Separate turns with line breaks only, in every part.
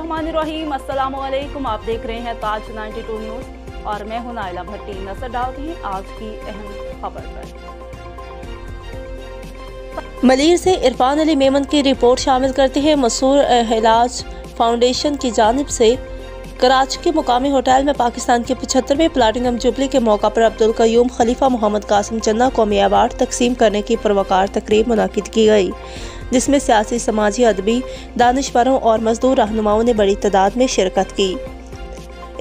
बिस्मिल्लाहिर्रहमानिर्रहीम। अस्सलाम वालेकुम। आप देख रहे हैं ताज 92 न्यूज़ और मैं हूं नाइला भट्टी। नजर डालते हैं आज की अहम खबर पर। मलीर से इरफान अली मेमन की रिपोर्ट शामिल करते हैं। मसूर इलाज फाउंडेशन की जानिब से कराची के मुकामी होटल में पाकिस्तान के 75वें प्लाटिनम जुबली के मौका पर अब्दुल कयूम खलीफा मोहम्मद कासिम चन्ना कौमी अवार्ड तकसीम करने की पुरवकार तकरीब मुनाकिद की गई, जिसमें सियासी, समाजी, अदबी, दानिशवरों और मजदूर रहनुमाओं ने बड़ी तादाद में शिरकत की।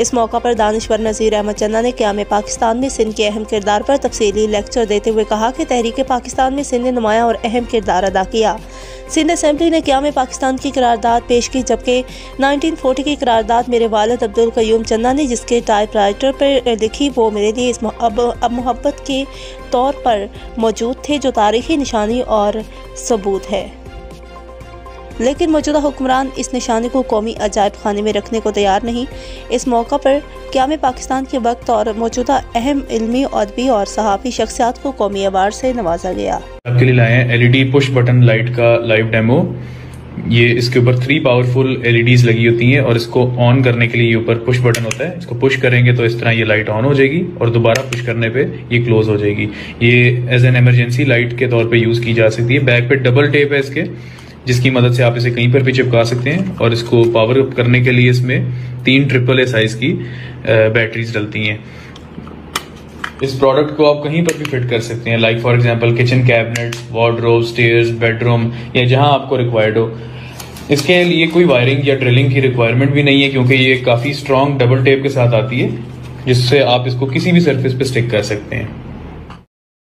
इस मौका पर दानिशवर नज़ीर अहमद चन्ना ने क़याम पाकिस्तान में सिंध के अहम किरदार पर तफसीली लेक्चर देते हुए कहा कि तहरीक पाकिस्तान में सिंध ने नुमायां और अहम किरदार अदा किया। सिंध असेंबली ने क़याम पाकिस्तान की करारदाद पेश की, जबकि 1940 की करारदाद मेरे वालिद अब्दुल कयूम चन्ना ने जिसके टाइपराइटर पर लिखी, वो मेरे लिए इस अब मोहब्बत के तौर पर मौजूद थे, जो तारीखी निशानी और सबूत है। लेकिन मौजूदा हुक्मरान इस निशानी को कौमी अजायब खाने में रखने को तैयार नहीं। इस मौका पर क़याम पाकिस्तान के वक्त और मौजूदा अहम इल्मी, अदबी और सहाफ़ी शख्सियात को कौमी अवार्ड से नवाजा गया।
आपके लिए लाए हैं LED पुश बटन लाइट का लाइव डेमो। ये इसके ऊपर 3 पावरफुल LEDs लगी होती हैं और इसको ऑन करने के लिए ये ऊपर पुश बटन होता है। इसको पुश करेंगे तो इस तरह ये लाइट ऑन हो जाएगी और दोबारा पुश करने पे ये क्लोज हो जाएगी। ये एज एन इमरजेंसी लाइट के तौर पे यूज की जा सकती है। बैक पे डबल टेप है इसके, जिसकी मदद से आप इसे कहीं पर भी चिपका सकते हैं। और इसको पावर अप करने के लिए इसमें 3 AAA साइज की बैटरीज डलती हैं। इस प्रोडक्ट को आप कहीं पर भी फिट कर सकते हैं, like for example kitchen cabinet, wardrobe, stairs, bedroom या जहां आपको रिक्वायर्ड हो। इसके लिए कोई वायरिंग या ड्रिलिंग की रिक्वायरमेंट भी नहीं है, क्योंकि ये काफी स्ट्रॉन्ग डबल टेप के साथ आती है, जिससे आप इसको किसी भी सरफेस पे स्टिक कर सकते हैं।